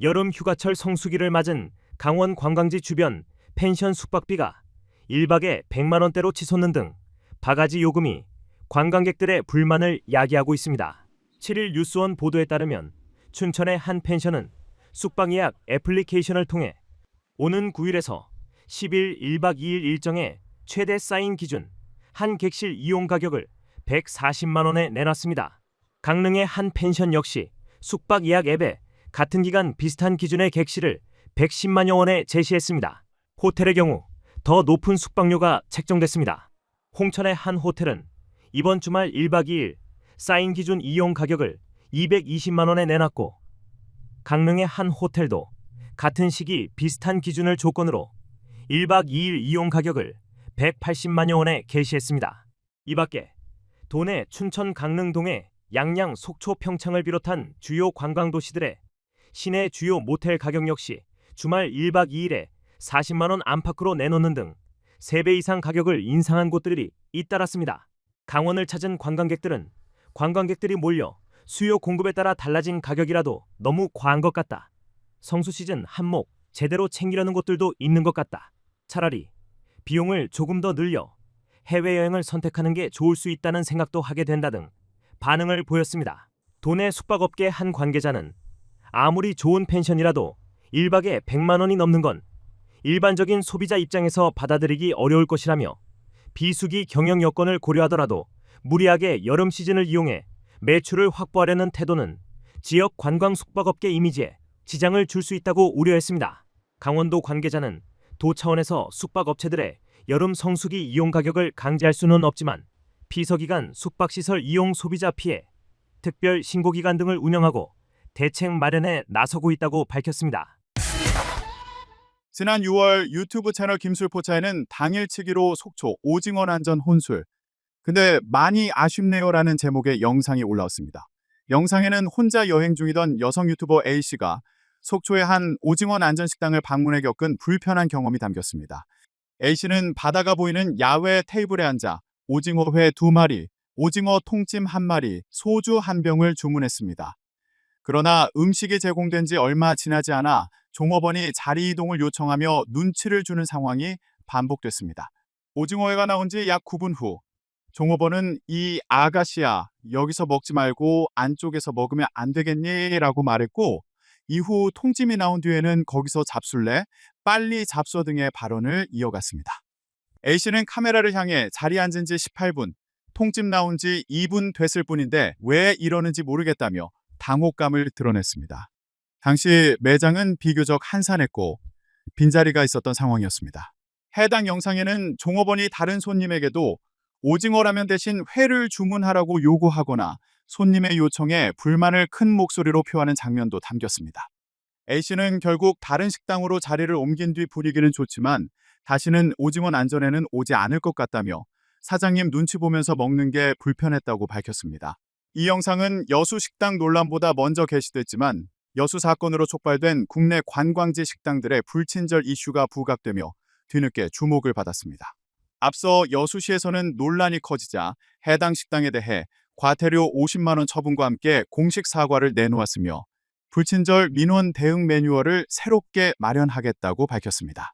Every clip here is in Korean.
여름 휴가철 성수기를 맞은 강원 관광지 주변 펜션 숙박비가 1박에 100만 원대로 치솟는 등 바가지 요금이 관광객들의 불만을 야기하고 있습니다. 7일 뉴스원 보도에 따르면 춘천의 한 펜션은 숙박 예약 애플리케이션을 통해 오는 9일에서 10일 1박 2일 일정의 최대 사인 기준 한 객실 이용 가격을 140만 원에 내놨습니다. 강릉의 한 펜션 역시 숙박 예약 앱에 같은 기간 비슷한 기준의 객실을 110만여 원에 제시했습니다. 호텔의 경우 더 높은 숙박료가 책정됐습니다. 홍천의 한 호텔은 이번 주말 1박 2일 사인 기준 이용 가격을 220만 원에 내놨고, 강릉의 한 호텔도 같은 시기 비슷한 기준을 조건으로 1박 2일 이용 가격을 180만여 원에 게시했습니다. 이 밖에 도내 춘천 강릉동의 양양, 속초, 평창을 비롯한 주요 관광도시들의 시내 주요 모텔 가격 역시 주말 1박 2일에 40만 원 안팎으로 내놓는 등 3배 이상 가격을 인상한 곳들이 잇따랐습니다. 강원을 찾은 관광객들은 관광객들이 몰려 수요 공급에 따라 달라진 가격이라도 너무 과한 것 같다. 성수 시즌 한몫 제대로 챙기려는 곳들도 있는 것 같다. 차라리 비용을 조금 더 늘려 해외여행을 선택하는 게 좋을 수 있다는 생각도 하게 된다 등 반응을 보였습니다. 도내 숙박업계 한 관계자는 아무리 좋은 펜션이라도 1박에 100만 원이 넘는 건 일반적인 소비자 입장에서 받아들이기 어려울 것이라며, 비수기 경영 여건을 고려하더라도 무리하게 여름 시즌을 이용해 매출을 확보하려는 태도는 지역 관광 숙박업계 이미지에 지장을 줄 수 있다고 우려했습니다. 강원도 관계자는 도 차원에서 숙박업체들의 여름 성수기 이용 가격을 강제할 수는 없지만 피서기간 숙박시설 이용 소비자 피해, 특별 신고기간 등을 운영하고 대책 마련에 나서고 있다고 밝혔습니다. 지난 6월 유튜브 채널 김술포차에는 당일치기로 속초 오징어 난전 혼술, 근데 많이 아쉽네요라는 제목의 영상이 올라왔습니다. 영상에는 혼자 여행 중이던 여성 유튜버 A씨가 속초의 한 오징어 난전 식당을 방문해 겪은 불편한 경험이 담겼습니다. A씨는 바다가 보이는 야외 테이블에 앉아 오징어회 2마리, 오징어 통찜 1마리, 소주 1병을 주문했습니다. 그러나 음식이 제공된 지 얼마 지나지 않아 종업원이 자리 이동을 요청하며 눈치를 주는 상황이 반복됐습니다. 오징어회가 나온 지 약 9분 후 종업원은 "이 아가씨야, 여기서 먹지 말고 안쪽에서 먹으면 안 되겠니? 라고 말했고, 이후 통찜이 나온 뒤에는 "거기서 잡술래? 빨리 잡숴" 등의 발언을 이어갔습니다. A씨는 카메라를 향해 자리에 앉은 지 18분, 통찜 나온 지 2분 됐을 뿐인데 왜 이러는지 모르겠다며 당혹감을 드러냈습니다. 당시 매장은 비교적 한산했고 빈자리가 있었던 상황이었습니다. 해당 영상에는 종업원이 다른 손님에게도 오징어라면 대신 회를 주문하라고 요구하거나 손님의 요청에 불만을 큰 목소리로 표하는 장면도 담겼습니다. A씨는 결국 다른 식당으로 자리를 옮긴 뒤 분위기는 좋지만 다시는 오징어 난전에는 오지 않을 것 같다며 사장님 눈치 보면서 먹는 게 불편했다고 밝혔습니다. 이 영상은 여수 식당 논란보다 먼저 게시됐지만 여수 사건으로 촉발된 국내 관광지 식당들의 불친절 이슈가 부각되며 뒤늦게 주목을 받았습니다. 앞서 여수시에서는 논란이 커지자 해당 식당에 대해 과태료 50만 원 처분과 함께 공식 사과를 내놓았으며 불친절 민원 대응 매뉴얼을 새롭게 마련하겠다고 밝혔습니다.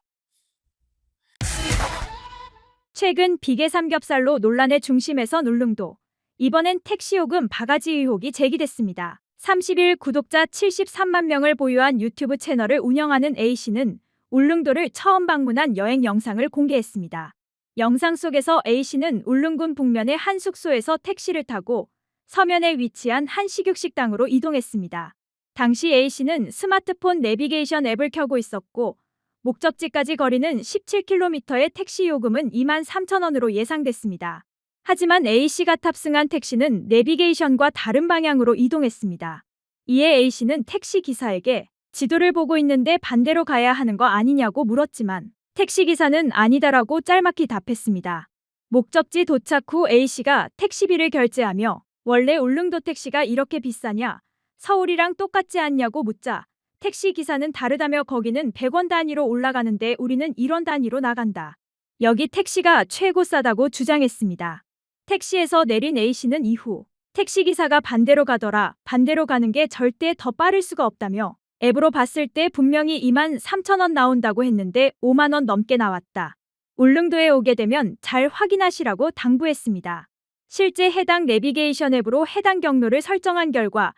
최근 비계 삼겹살로 논란의 중심에선 울릉도. 이번엔 택시요금 바가지 의혹이 제기됐습니다. 30일 구독자 73만 명을 보유한 유튜브 채널을 운영하는 A씨는 울릉도를 처음 방문한 여행 영상을 공개했습니다. 영상 속에서 A씨는 울릉군 북면의 한 숙소에서 택시를 타고 서면에 위치한 한 식육식당으로 이동했습니다. 당시 A씨는 스마트폰 내비게이션 앱을 켜고 있었고 목적지까지 거리는 17km의 택시 요금은 23,000원으로 예상됐습니다. 하지만 A씨가 탑승한 택시는 내비게이션과 다른 방향으로 이동했습니다. 이에 A씨는 택시 기사에게 지도를 보고 있는데 반대로 가야 하는 거 아니냐고 물었지만 택시기사는 아니다라고 짤막히 답했습니다. 목적지 도착 후 A씨가 택시비를 결제하며 "원래 울릉도 택시가 이렇게 비싸냐? 서울이랑 똑같지 않냐고 묻자 택시기사는 다르다며 "거기는 100원 단위로 올라가는데 우리는 1원 단위로 나간다. 여기 택시가 최고 싸다고 주장했습니다. 택시에서 내린 A씨는 이후 택시기사가 반대로 가더라, 반대로 가는 게 절대 더 빠를 수가 없다며 앱으로 봤을 때 분명히 23,000원 나온다고 했는데 5만 원 넘게 나왔다. 울릉도에 오게 되면 잘 확인하시라고 당부했습니다. 실제 해당 내비게이션 앱으로 해당 경로를 설정한 결과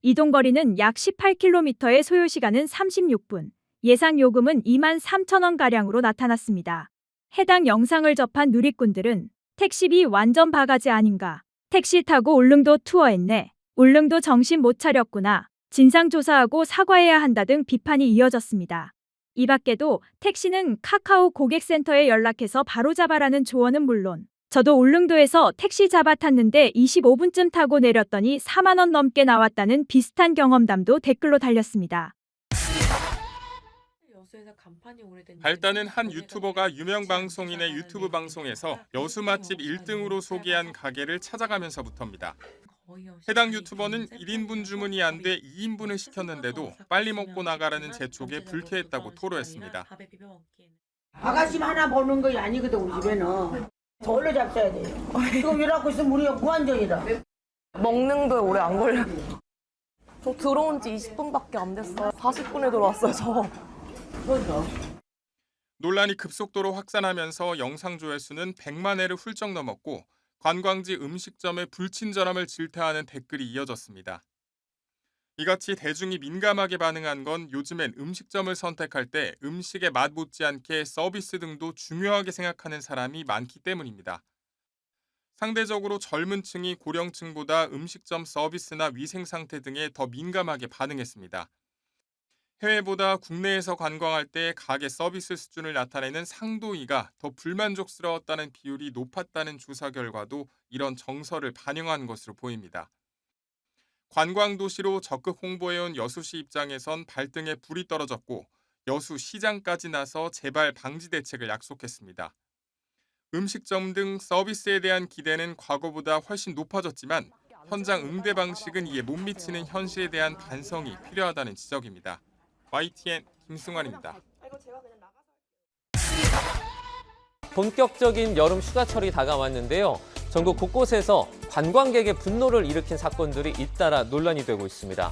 이동거리는 약 18km의 소요시간은 36분, 예상 요금은 23,000원가량으로 나타났습니다. 해당 영상을 접한 누리꾼들은 택시비 완전 바가지 아닌가? 택시 타고 울릉도 투어했네. 울릉도 정신 못 차렸구나. 진상조사하고 사과해야 한다 등 비판이 이어졌습니다. 이 밖에도 택시는 카카오 고객센터에 연락해서 바로 잡아라는 조언은 물론 저도 울릉도에서 택시 잡아 탔는데 25분쯤 타고 내렸더니 4만 원 넘게 나왔다는 비슷한 경험담도 댓글로 달렸습니다. 발단은 한 유튜버가 유명 방송인의 유튜브 방송에서 여수 맛집 1등으로 소개한 가게를 찾아가면서부터입니다. 해당 유튜버는 1인분 주문이 안 돼 2인분을 시켰는데도 빨리 먹고 나가라는 재촉에 불쾌했다고 토로했습니다. 아가씨 하나 보는 것이 아니거든 우리 집에는. 저걸로 잡숴야 돼. 지금 일하고 있으면 우리가 무한정이다. 먹는 거에 오래 안 걸려. 저 들어온 지 20분밖에 안 됐어요. 40분에 들어왔어요, 저. 논란이 급속도로 확산하면서 영상 조회수는 100만 회를 훌쩍 넘었고 관광지 음식점의 불친절함을 질타하는 댓글이 이어졌습니다. 이같이 대중이 민감하게 반응한 건 요즘엔 음식점을 선택할 때 음식의 맛 못지않게 서비스 등도 중요하게 생각하는 사람이 많기 때문입니다. 상대적으로 젊은 층이 고령층보다 음식점 서비스나 위생 상태 등에 더 민감하게 반응했습니다. 해외보다 국내에서 관광할 때 가게 서비스 수준을 나타내는 상도이가 더 불만족스러웠다는 비율이 높았다는 조사 결과도 이런 정서를 반영한 것으로 보입니다. 관광도시로 적극 홍보해온 여수시 입장에선 발등에 불이 떨어졌고 여수시장까지 나서 재발 방지 대책을 약속했습니다. 음식점 등 서비스에 대한 기대는 과거보다 훨씬 높아졌지만 현장 응대 방식은 이에 못 미치는 현실에 대한 반성이 필요하다는 지적입니다. YTN 김승환입니다. 본격적인 여름 휴가철이 다가왔는데요. 전국 곳곳에서 관광객의 분노를 일으킨 사건들이 잇따라 논란이 되고 있습니다.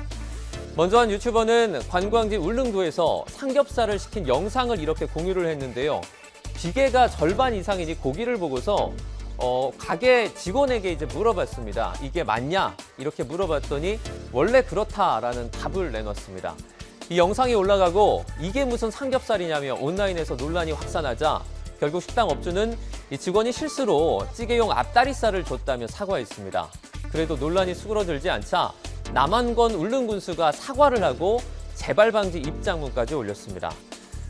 먼저 한 유튜버는 관광지 울릉도에서 삼겹살을 시킨 영상을 이렇게 공유를 했는데요. 비계가 절반 이상이니 고기를 보고서 가게 직원에게 이제 물어봤습니다. 이게 맞냐? 이렇게 물어봤더니 원래 그렇다라는 답을 내놨습니다. 이 영상이 올라가고 이게 무슨 삼겹살이냐며 온라인에서 논란이 확산하자 결국 식당 업주는 이 직원이 실수로 찌개용 앞다리살을 줬다며 사과했습니다. 그래도 논란이 수그러들지 않자 남한건 울릉군수가 사과를 하고 재발 방지 입장문까지 올렸습니다.